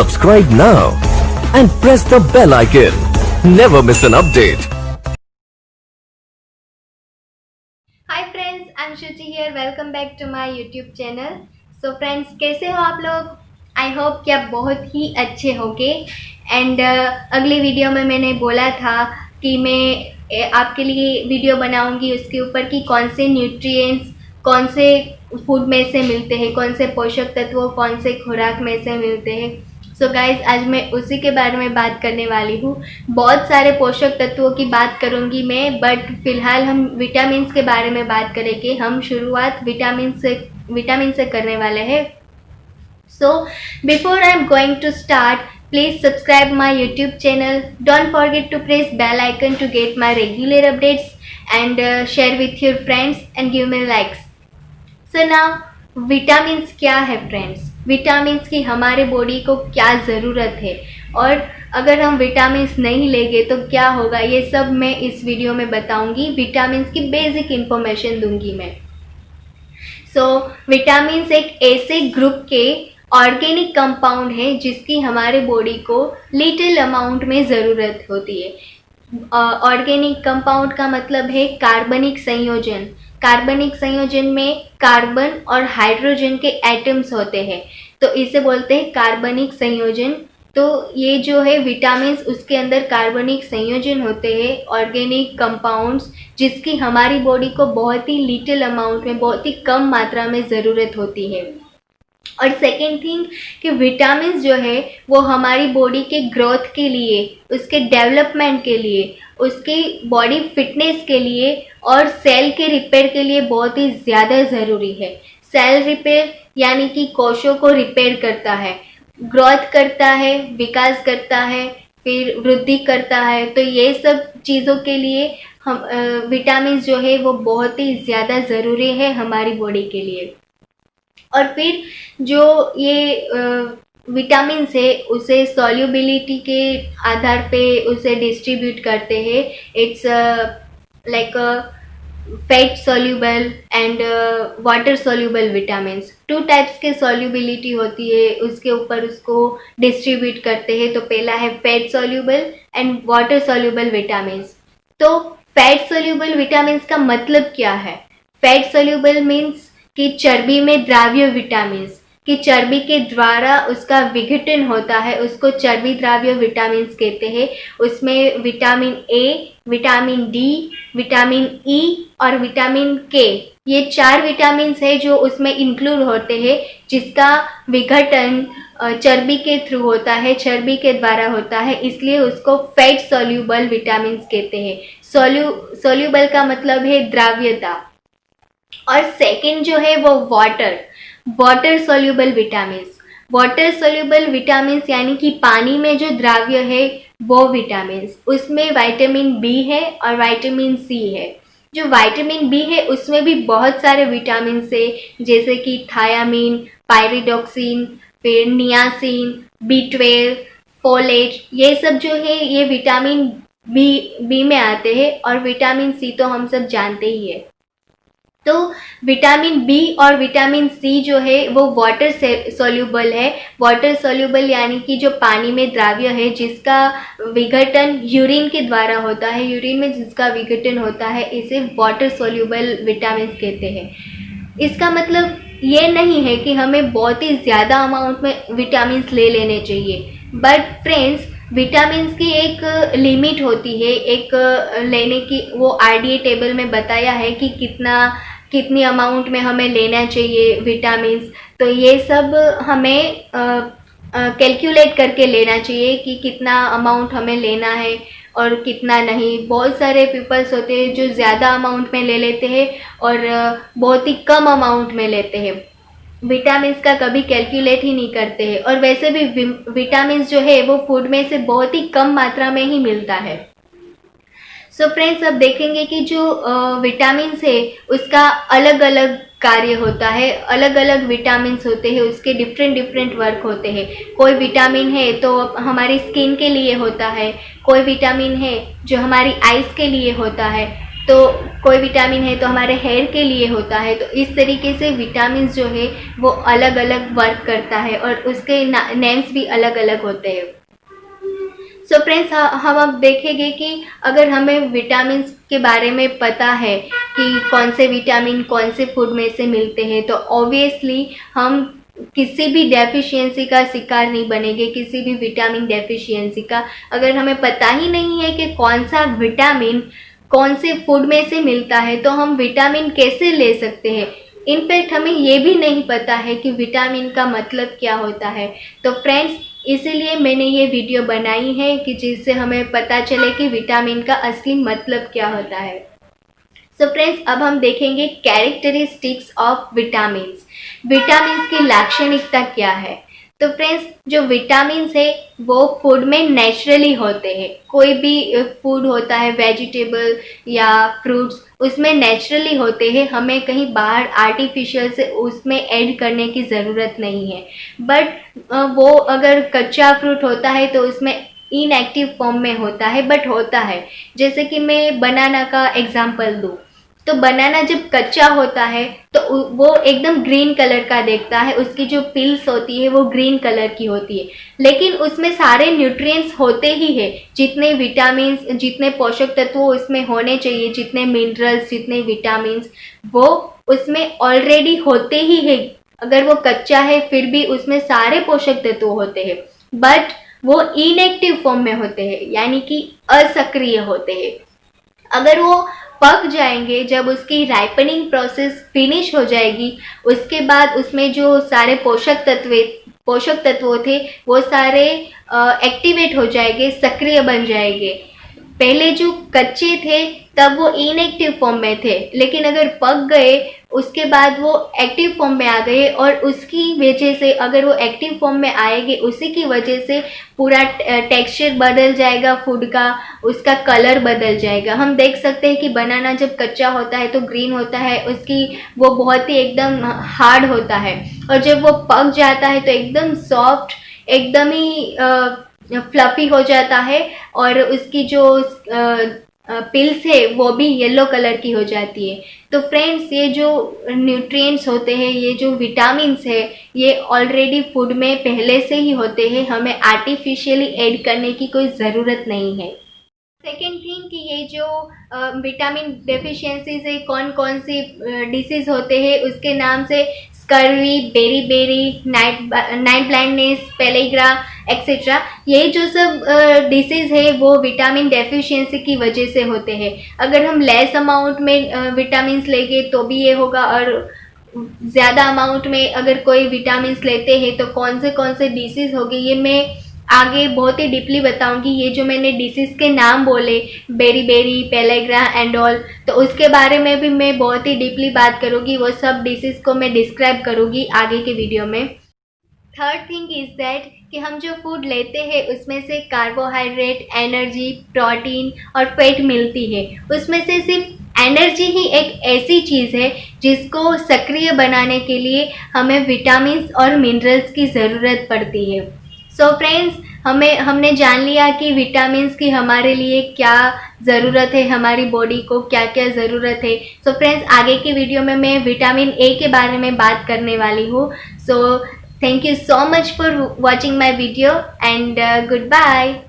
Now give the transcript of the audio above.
Subscribe now and press the bell icon. Never miss an update. Hi friends, I am Shruti here. Welcome back to my YouTube channel. So friends, कैसे हो आप लोग? I hope कि आप बहुत ही अच्छे होंगे। एंड अगली वीडियो में मैंने बोला था कि मैं आपके लिए वीडियो बनाऊंगी उसके ऊपर कि कौन से न्यूट्रिएंट्स कौन से फूड में से मिलते हैं, कौन से पोषक तत्व कौन से खुराक में से मिलते हैं। सो गाइज, आज मैं उसी के बारे में बात करने वाली हूँ। बहुत सारे पोषक तत्वों की बात करूँगी मैं, बट फिलहाल हम विटामिन के बारे में बात करेंगे। हम शुरुआत विटामिन से करने वाले हैं। So before I am going to start, please subscribe my YouTube channel. Don't forget to press bell icon to get my regular updates and share with your friends and give me likes. So now vitamins क्या है friends? Vitamins की हमारे body को क्या ज़रूरत है और अगर हम विटामिन्स नहीं लेंगे तो क्या होगा, ये सब मैं इस वीडियो में बताऊंगी। विटामिन्स की बेसिक इन्फॉर्मेशन दूंगी मैं। सो विटामिन्स एक ऐसे ग्रुप के ऑर्गेनिक कंपाउंड है जिसकी हमारे बॉडी को लिटिल अमाउंट में ज़रूरत होती है। ऑर्गेनिक कंपाउंड का मतलब है कार्बनिक संयोजन। कार्बनिक संयोजन में कार्बन और हाइड्रोजन के एटम्स होते हैं, तो इसे बोलते हैं कार्बनिक संयोजन। तो ये जो है विटामिन्स, उसके अंदर कार्बनिक संयोजन होते हैं, ऑर्गेनिक कंपाउंड्स, जिसकी हमारी बॉडी को बहुत ही लिटिल अमाउंट में, बहुत ही कम मात्रा में ज़रूरत होती है। और सेकेंड थिंग कि विटामिन्स जो है वो हमारी बॉडी के ग्रोथ के लिए, उसके डेवलपमेंट के लिए, उसकी बॉडी फिटनेस के लिए और सेल के रिपेयर के लिए बहुत ही ज़्यादा ज़रूरी है। सेल रिपेयर यानी कि कोशों को रिपेयर करता है, ग्रोथ करता है, विकास करता है, फिर वृद्धि करता है। तो ये सब चीज़ों के लिए हम विटामिन्स जो है वो बहुत ही ज़्यादा ज़रूरी है हमारी बॉडी के लिए। और फिर जो ये विटामिन्स है उसे सॉल्युबिलिटी के आधार पे उसे डिस्ट्रीब्यूट करते हैं। It's like fat soluble and water soluble vitamins. 2 types के सॉल्युबिलिटी होती है, उसके ऊपर उसको डिस्ट्रीब्यूट करते हैं। तो पहला है fat soluble and water soluble vitamins. तो फैट सॉल्युबल विटामिन्स का मतलब क्या है? फैट सॉल्युबल मीन्स कि चर्बी में द्राव्य विटामिन्स, कि चर्बी के द्वारा उसका विघटन होता है, उसको चर्बी द्राव्य विटामिन्स कहते हैं। उसमें vitamin A, vitamin D, vitamin E और विटामिन के, ये 4 विटामिन्स है जो उसमें इंक्लूड होते हैं, जिसका विघटन चर्बी के थ्रू होता है, चर्बी के द्वारा होता है, इसलिए उसको फैट सॉल्युबल विटामिन्स कहते हैं। सॉल्युबल का मतलब है द्राव्यता। और सेकंड जो है वो water soluble vitamins. Water soluble vitamins यानी कि पानी में जो द्राव्य है वो विटामिन्स, उसमें विटामिन बी है और विटामिन सी है। जो विटामिन बी है उसमें भी बहुत सारे विटामिन्स है, जैसे कि थायामीन, पायरिडॉक्सिन, फिर नियासिन, B12, फोलेट, ये सब जो है ये विटामिन बी में आते हैं। और विटामिन सी तो हम सब जानते ही है। तो विटामिन बी और विटामिन सी जो है वो वाटर सॉल्युबल है। वाटर सॉल्युबल यानी कि जो पानी में द्राव्य है जिसका विघटन यूरिन के द्वारा होता है, यूरिन में जिसका विघटन होता है, इसे वाटर सॉल्युबल विटामिन कहते हैं। इसका मतलब ये नहीं है कि हमें बहुत ही ज़्यादा अमाउंट में विटामिन ले लेने चाहिए, बट फ्रेंड्स विटामिन्स की एक लिमिट होती है, एक लेने की। वो RDA टेबल में बताया है कि कितनी अमाउंट में हमें लेना चाहिए विटामिन्स। तो ये सब हमें कैलकुलेट करके लेना चाहिए कि कितना अमाउंट हमें लेना है और कितना नहीं। बहुत सारे पीपल्स होते हैं जो ज़्यादा अमाउंट में ले लेते हैं और बहुत ही कम अमाउंट में लेते हैं, विटामिन्स का कभी कैलकुलेट ही नहीं करते हैं। और वैसे भी विटामिन्स जो है वो फूड में से बहुत ही कम मात्रा में ही मिलता है। सो फ्रेंड्स, अब देखेंगे कि जो विटामिन्स है उसका अलग अलग कार्य होता है। अलग अलग विटामिन्स होते हैं, उसके डिफरेंट वर्क होते हैं। कोई विटामिन है तो हमारी स्किन के लिए होता है, कोई विटामिन है जो हमारी आइज़ के लिए होता है, तो कोई विटामिन है तो हमारे हेयर के लिए होता है। तो इस तरीके से विटामिन जो है वो अलग अलग वर्क करता है और उसके नेम्स भी अलग अलग होते हैं। सो फ्रेंड्स, हम अब देखेंगे कि अगर हमें विटामिन के बारे में पता है कि कौन से विटामिन कौन से फूड में से मिलते हैं, तो ऑब्वियसली हम किसी भी डेफिशिएंसी का शिकार नहीं बनेंगे, किसी भी विटामिन डेफिशिएंसी का। अगर हमें पता ही नहीं है कि कौन सा विटामिन कौन से फूड में से मिलता है, तो हम विटामिन कैसे ले सकते हैं। इनफैक्ट हमें ये भी नहीं पता है कि विटामिन का मतलब क्या होता है। तो फ्रेंड्स, इसीलिए मैंने ये वीडियो बनाई है कि जिससे हमें पता चले कि विटामिन का असली मतलब क्या होता है। सो फ्रेंड्स, अब हम देखेंगे कैरेक्टरिस्टिक्स ऑफ विटामिन्स। विटामिन्स की लाक्षणिकता क्या है। तो फ्रेंड्स, जो विटामिन्स है वो फूड में नेचुरली होते हैं। कोई भी फूड होता है, वेजिटेबल या फ्रूट्स, उसमें नेचुरली होते हैं। हमें कहीं बाहर आर्टिफिशियल से उसमें ऐड करने की ज़रूरत नहीं है। बट वो अगर कच्चा फ्रूट होता है तो उसमें इनएक्टिव फॉर्म में होता है, बट होता है। जैसे कि मैं बनाना का एग्जांपल दूँ, तो बनाना जब कच्चा होता है तो वो एकदम ग्रीन कलर का दिखता है, उसकी जो पिल्स होती है वो ग्रीन कलर की होती है, लेकिन उसमें सारे न्यूट्रिएंट्स होते ही है। जितने विटामिन्स, जितने पोषक तत्व उसमें होने चाहिए, जितने मिनरल्स, जितने विटामिन्स, वो उसमें ऑलरेडी होते ही है। अगर वो कच्चा है फिर भी उसमें सारे पोषक तत्व होते हैं, बट वो इनएक्टिव फॉर्म में होते हैं, यानी कि असक्रिय होते हैं। अगर वो पक जाएंगे, जब उसकी राइपनिंग प्रोसेस फिनिश हो जाएगी, उसके बाद उसमें जो सारे पोषक तत्व थे वो सारे एक्टिवेट हो जाएंगे, सक्रिय बन जाएंगे। पहले जो कच्चे थे तब वो इनएक्टिव फॉर्म में थे, लेकिन अगर पक गए उसके बाद वो एक्टिव फॉर्म में आ गए, और उसकी वजह से, अगर वो एक्टिव फॉर्म में आएंगे, उसी की वजह से पूरा टेक्सचर बदल जाएगा फूड का, उसका कलर बदल जाएगा। हम देख सकते हैं कि बनाना जब कच्चा होता है तो ग्रीन होता है, उसकी वो बहुत ही एकदम हार्ड होता है, और जब वो पक जाता है तो एकदम सॉफ्ट, एकदम ही फ्लफी हो जाता है, और उसकी जो पिल्स है वो भी येलो कलर की हो जाती है। तो फ्रेंड्स, ये जो न्यूट्रिएंट्स होते हैं, ये जो विटामिन्स है, ये ऑलरेडी फूड में पहले से ही होते हैं, हमें आर्टिफिशियली ऐड करने की कोई ज़रूरत नहीं है। सेकेंड थिंग कि ये जो विटामिन डेफिशिएंसी से कौन कौन सी डिसीज़ होते हैं, उसके नाम से स्कर्वी, बेरी, नाइट ब्लाइंडनेस, पेलेग्रा एक्सेट्रा, ये जो सब डिसीज़ है वो विटामिन डेफिशिएंसी की वजह से होते हैं। अगर हम लेस अमाउंट में विटामिन्स लेंगे तो भी ये होगा, और ज़्यादा अमाउंट में अगर कोई विटामिन्स लेते हैं तो कौन से डिसीज़ होगी, ये मैं आगे बहुत ही डीपली बताऊंगी। ये जो मैंने डिसीज़ के नाम बोले, बेरी, पेलेग्रा एंड ऑल, तो उसके बारे में भी मैं बहुत ही डीपली बात करूंगी। वो सब डिसीज़ को मैं डिस्क्राइब करूंगी आगे के वीडियो में। थर्ड थिंग इज़ दैट कि हम जो फूड लेते हैं उसमें से कार्बोहाइड्रेट, एनर्जी, प्रोटीन और फैट मिलती है। उसमें से सिर्फ एनर्जी ही एक ऐसी चीज़ है जिसको सक्रिय बनाने के लिए हमें विटामिन्स और मिनरल्स की ज़रूरत पड़ती है। सो फ्रेंड्स, हमने जान लिया कि विटामिन्स की हमारे लिए क्या ज़रूरत है, हमारी बॉडी को क्या क्या ज़रूरत है। सो फ्रेंड्स, आगे की वीडियो में मैं विटामिन ए के बारे में बात करने वाली हूँ। सो thank you so much for watching my video, and goodbye.